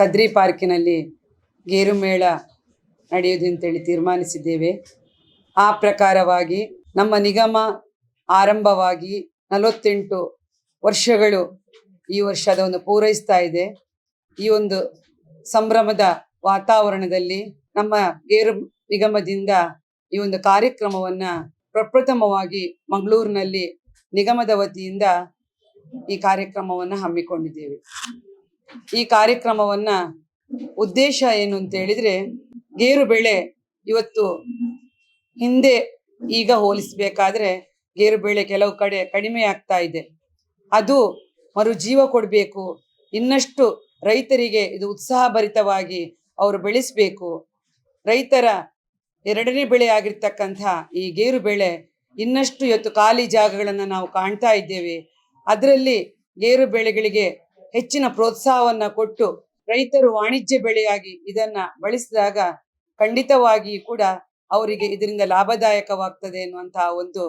ಕದ್ರಿ ಪಾರ್ಕಿನಲ್ಲಿ ಗೇರು ಮೇಳ ನಡೆಯುವುದು ಅಂತೇಳಿ ತೀರ್ಮಾನಿಸಿದ್ದೇವೆ. ಆ ಪ್ರಕಾರವಾಗಿ ನಮ್ಮ ನಿಗಮ ಆರಂಭವಾಗಿ 48 ವರ್ಷಗಳು ಈ ವರ್ಷ ಅದನ್ನು ಪೂರೈಸ್ತಾ ಇದೆ. ಈ ಒಂದು ಸಂಭ್ರಮದ ವಾತಾವರಣದಲ್ಲಿ ನಮ್ಮ ಗೇರು ನಿಗಮದಿಂದ ಈ ಒಂದು ಕಾರ್ಯಕ್ರಮವನ್ನ ಪ್ರಪ್ರಥಮವಾಗಿ ಮಂಗಳೂರಿನಲ್ಲಿ ನಿಗಮದ ವತಿಯಿಂದ ಈ ಕಾರ್ಯಕ್ರಮವನ್ನ ಹಮ್ಮಿಕೊಂಡಿದ್ದೇವೆ. ಈ ಕಾರ್ಯಕ್ರಮವನ್ನ ಉದ್ದೇಶ ಏನು ಅಂತ ಹೇಳಿದ್ರೆ, ಗೇರು ಬೆಳೆ ಇವತ್ತು ಹಿಂದೆ ಈಗ ಹೋಲಿಸಬೇಕಾದ್ರೆ ಗೇರು ಬೆಳೆ ಕೆಲವು ಕಡೆ ಕಡಿಮೆ ಆಗ್ತಾ ಇದೆ. ಅದು ಮರುಜೀವ ಕೊಡಬೇಕು. ಇನ್ನಷ್ಟು ರೈತರಿಗೆ ಇದು ಉತ್ಸಾಹಭರಿತವಾಗಿ ಅವರು ಬೆಳೆಸಬೇಕು. ರೈತರ ಎರಡನೇ ಬೆಳೆ ಆಗಿರ್ತಕ್ಕಂಥ ಈ ಗೇರು ಬೆಳೆ ಇನ್ನಷ್ಟು ಇವತ್ತು ಖಾಲಿ ಜಾಗಗಳನ್ನು ನಾವು ಕಾಣ್ತಾ ಇದ್ದೇವೆ. ಅದರಲ್ಲಿ ಗೇರು ಬೆಳೆಗಳಿಗೆ ಹೆಚ್ಚಿನ ಪ್ರೋತ್ಸಾಹವನ್ನ ಕೊಟ್ಟು ರೈತರು ವಾಣಿಜ್ಯ ಬೆಳೆಯಾಗಿ ಇದನ್ನ ಬಳಸಿದಾಗ ಖಂಡಿತವಾಗಿ ಕೂಡ ಅವರಿಗೆ ಇದರಿಂದ ಲಾಭದಾಯಕವಾಗ್ತದೆ ಎನ್ನುವಂತಹ ಒಂದು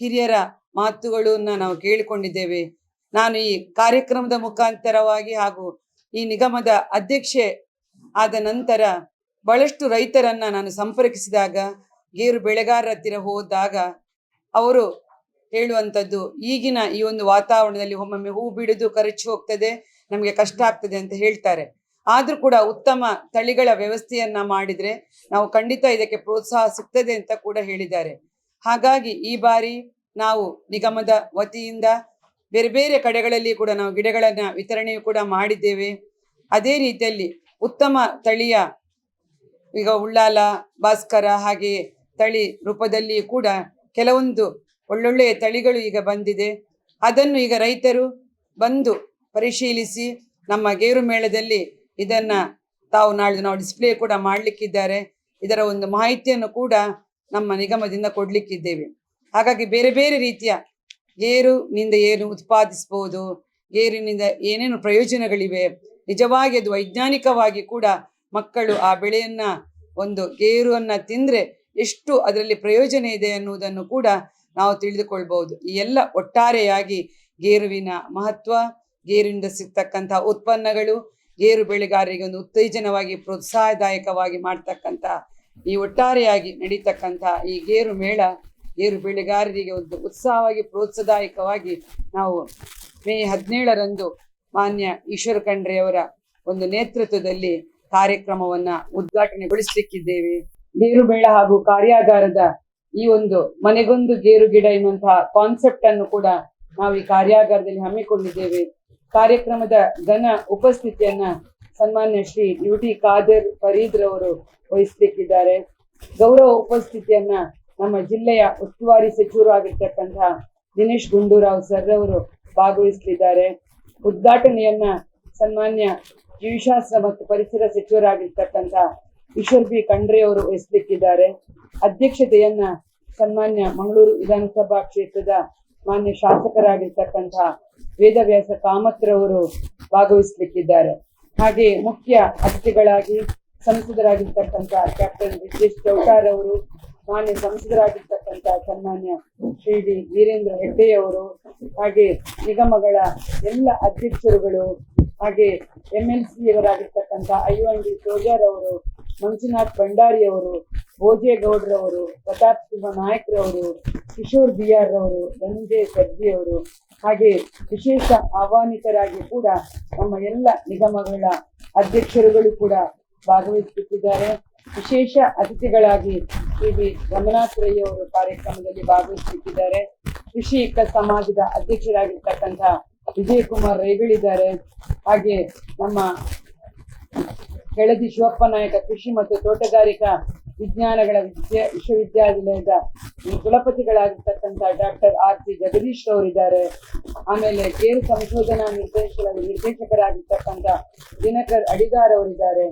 ಹಿರಿಯರ ಮಾತುಗಳನ್ನ ನಾವು ಕೇಳಿಕೊಂಡಿದ್ದೇವೆ. ನಾನು ಈ ಕಾರ್ಯಕ್ರಮದ ಮುಖಾಂತರವಾಗಿ ಹಾಗೂ ಈ ನಿಗಮದ ಅಧ್ಯಕ್ಷೆ ಆದ ನಂತರ ಬಹಳಷ್ಟು ರೈತರನ್ನ ನಾನು ಸಂಪರ್ಕಿಸಿದಾಗ, ಗೇರು ಬೆಳೆಗಾರರ ಹತ್ತಿರ ಹೋದಾಗ ಅವರು ಹೇಳುವಂಥದ್ದು, ಈಗಿನ ಈ ಒಂದು ವಾತಾವರಣದಲ್ಲಿ ಒಮ್ಮೊಮ್ಮೆ ಹೂ ಬಿಡುದು ಖರ್ಚು ಹೋಗ್ತದೆ, ನಮಗೆ ಕಷ್ಟ ಆಗ್ತದೆ ಅಂತ ಹೇಳ್ತಾರೆ. ಆದ್ರೂ ಕೂಡ ಉತ್ತಮ ತಳಿಗಳ ವ್ಯವಸ್ಥೆಯನ್ನ ಮಾಡಿದ್ರೆ ನಾವು ಖಂಡಿತ ಇದಕ್ಕೆ ಪ್ರೋತ್ಸಾಹ ಸಿಗ್ತದೆ ಅಂತ ಕೂಡ ಹೇಳಿದ್ದಾರೆ. ಹಾಗಾಗಿ ಈ ಬಾರಿ ನಾವು ನಿಗಮದ ವತಿಯಿಂದ ಬೇರೆ ಬೇರೆ ಕಡೆಗಳಲ್ಲಿ ಕೂಡ ನಾವು ಗಿಡಗಳನ್ನ ವಿತರಣೆಯು ಕೂಡ ಮಾಡಿದ್ದೇವೆ. ಅದೇ ರೀತಿಯಲ್ಲಿ ಉತ್ತಮ ತಳಿಯ ಈಗ ಉಳ್ಳಾಲ, ಭಾಸ್ಕರ ಹಾಗೆ ತಳಿ ರೂಪದಲ್ಲಿ ಕೂಡ ಕೆಲವೊಂದು ಒಳ್ಳೊಳ್ಳೆಯ ತಳಿಗಳು ಈಗ ಬಂದಿದೆ. ಅದನ್ನು ಈಗ ರೈತರು ಬಂದು ಪರಿಶೀಲಿಸಿ ನಮ್ಮ ಗೇರು ಮೇಳದಲ್ಲಿ ಇದನ್ನ ನಾವು ಡಿಸ್ಪ್ಲೇ ಕೂಡ ಮಾಡಲಿಕ್ಕಿದ್ದಾರೆ. ಇದರ ಒಂದು ಮಾಹಿತಿಯನ್ನು ಕೂಡ ನಮ್ಮ ನಿಗಮದಿಂದ ಕೊಡ್ಲಿಕ್ಕಿದ್ದೇವೆ. ಹಾಗಾಗಿ ಬೇರೆ ಬೇರೆ ರೀತಿಯ ಗೇರುನಿಂದ ಏನು ಉತ್ಪಾದಿಸಬಹುದು, ಗೇರಿನಿಂದ ಏನೇನು ಪ್ರಯೋಜನಗಳಿವೆ, ನಿಜವಾಗಿ ಅದು ವೈಜ್ಞಾನಿಕವಾಗಿ ಕೂಡ ಮಕ್ಕಳು ಆ ಬೆಳೆಯನ್ನ ಒಂದು ಗೇರುವನ್ನ ತಿಂದ್ರೆ ಎಷ್ಟು ಅದರಲ್ಲಿ ಪ್ರಯೋಜನ ಇದೆ ಅನ್ನುವುದನ್ನು ಕೂಡ ನಾವು ತಿಳಿದುಕೊಳ್ಬಹುದು. ಈ ಎಲ್ಲ ಒಟ್ಟಾರೆಯಾಗಿ ಗೇರುವಿನ ಮಹತ್ವ, ಗೇರಿನಿಂದ ಸಿಗ್ತಕ್ಕಂಥ ಉತ್ಪನ್ನಗಳು, ಗೇರು ಬೆಳೆಗಾರರಿಗೆ ಒಂದು ಉತ್ತೇಜನವಾಗಿ ಪ್ರೋತ್ಸಾಹದಾಯಕವಾಗಿ ಮಾಡ್ತಕ್ಕಂಥ ಈ ಒಟ್ಟಾರೆಯಾಗಿ ನಡೀತಕ್ಕಂಥ ಈ ಗೇರು ಮೇಳ ಗೇರು ಬೆಳೆಗಾರರಿಗೆ ಒಂದು ಉತ್ಸಾಹವಾಗಿ ಪ್ರೋತ್ಸಾಹದಾಯಕವಾಗಿ ನಾವು ಮೇ 17ರಂದು ಮಾನ್ಯ ಈಶ್ವರ ಖಂಡ್ರೆಯವರ ಒಂದು ನೇತೃತ್ವದಲ್ಲಿ ಕಾರ್ಯಕ್ರಮವನ್ನ ಉದ್ಘಾಟನೆಗೊಳಿಸಲಿಕ್ಕಿದ್ದೇವೆ. ಗೇರು ಮೇಳ ಹಾಗೂ ಕಾರ್ಯಾಗಾರದ ಈ ಒಂದು ಮನೆಗೊಂದು ಗೇರು ಗಿಡ ಎನ್ನುವಂತಹ ಕಾನ್ಸೆಪ್ಟ್ ಅನ್ನು ಕೂಡ ನಾವು ಈ ಕಾರ್ಯಾಗಾರದಲ್ಲಿ ಹಮ್ಮಿಕೊಂಡಿದ್ದೇವೆ. ಕಾರ್ಯಕ್ರಮದ ಘನ ಉಪಸ್ಥಿತಿಯನ್ನ ಸನ್ಮಾನ್ಯ ಶ್ರೀ UT ಖಾದರ್ ಫರೀದ್ ರವರು ವಹಿಸಲಿಕ್ಕಿದ್ದಾರೆ. ಗೌರವ ಉಪಸ್ಥಿತಿಯನ್ನ ನಮ್ಮ ಜಿಲ್ಲೆಯ ಉಸ್ತುವಾರಿ ಸಚಿವರು ಆಗಿರ್ತಕ್ಕಂತಹ ದಿನೇಶ್ ಗುಂಡೂರಾವ್ ಸರ್ ಅವರು ಭಾಗವಹಿಸಲಿದ್ದಾರೆ. ಉದ್ಘಾಟನೆಯನ್ನ ಸನ್ಮಾನ್ಯ ಜೀವಶಾಸ್ತ್ರ ಮತ್ತು ಪರಿಸರ ಸಚಿವರಾಗಿರ್ತಕ್ಕಂಥ ಈಶ್ವರ್ ಬಿ ಖಂಡ್ರೆ ಅವರು ವಹಿಸಲಿಕ್ಕಿದ್ದಾರೆ. ಅಧ್ಯಕ್ಷತೆಯನ್ನ ಸನ್ಮಾನ್ಯ ಮಂಗಳೂರು ವಿಧಾನಸಭಾ ಕ್ಷೇತ್ರದ ಮಾನ್ಯ ಶಾಸಕರಾಗಿರ್ತಕ್ಕಂಥ ವೇದವ್ಯಾಸ ಕಾಮತ್ರವರು ಭಾಗವಹಿಸಲಿಕ್ಕಿದ್ದಾರೆ. ಹಾಗೆ ಮುಖ್ಯ ಅತಿಥಿಗಳಾಗಿ ಸಂಸದರಾಗಿರ್ತಕ್ಕಂಥ ಕ್ಯಾಪ್ಟನ್ ಬ್ರಿಜೇಶ್ ಚೌಟಾರ್ ಅವರು, ಮಾನ್ಯ ಸಂಸದರಾಗಿರ್ತಕ್ಕಂಥ ಸನ್ಮಾನ್ಯ ಶ್ರೀ ಡಿ ವೀರೇಂದ್ರ ಹೆಗ್ಡೆಯವರು, ಹಾಗೆ ನಿಗಮಗಳ ಎಲ್ಲ ಅಧ್ಯಕ್ಷರುಗಳು, ಹಾಗೆ MLC ಅವರಾಗಿರ್ತಕ್ಕಂಥ ಐವನ್ ಸೋಜಾರ್ ಅವರು, ಮಂಜುನಾಥ್ ಭಂಡಾರಿ ಅವರು, ಭೋಜೇಗೌಡ್ರವರು, ಪ್ರತಾಪ್ ಸಿಂಹ ನಾಯಕ್ರವರು, ಕಿಶೋರ್ BR ರವರು, ಧನಂಜಯ ಸರ್ಜಿ ಅವರು, ಹಾಗೆ ವಿಶೇಷ ಆಹ್ವಾನಿತರಾಗಿ ಕೂಡ ನಮ್ಮ ಎಲ್ಲ ನಿಗಮಗಳ ಅಧ್ಯಕ್ಷರುಗಳು ಕೂಡ ಭಾಗವಹಿಸುತ್ತಿದ್ದಾರೆ. ವಿಶೇಷ ಅತಿಥಿಗಳಾಗಿ ಶ್ರೀ ರಮನಾಥ್ ರೈ ಅವರು ಕಾರ್ಯಕ್ರಮದಲ್ಲಿ ಭಾಗವಹಿಸುತ್ತಿದ್ದಾರೆ. ಕೃಷಿ ಸಮಾಜದ ಅಧ್ಯಕ್ಷರಾಗಿರ್ತಕ್ಕಂಥ ವಿಜಯ್ ಕುಮಾರ್ ರೈಗಳಿದ್ದಾರೆ. ಹಾಗೆ ನಮ್ಮ ಕೆಳದಿ ಶಿವಪ್ಪ ನಾಯಕ ಕೃಷಿ ಮತ್ತು ತೋಟಗಾರಿಕಾ ವಿಜ್ಞಾನಗಳ ವಿಶ್ವವಿದ್ಯಾಲಯದ ಕುಲಪತಿಗಳಾಗಿರ್ತಕ್ಕಂಥ ಡಾಕ್ಟರ್ RC ಜಗದೀಶ್ ಅವರಿದ್ದಾರೆ. ಆಮೇಲೆ ಗೇರು ಸಂಶೋಧನಾ ನಿರ್ದೇಶಕರಾಗಿರ್ತಕ್ಕಂಥ ದಿನಕರ್ ಅಡಿಗಾರ್ ಅವರಿದ್ದಾರೆ.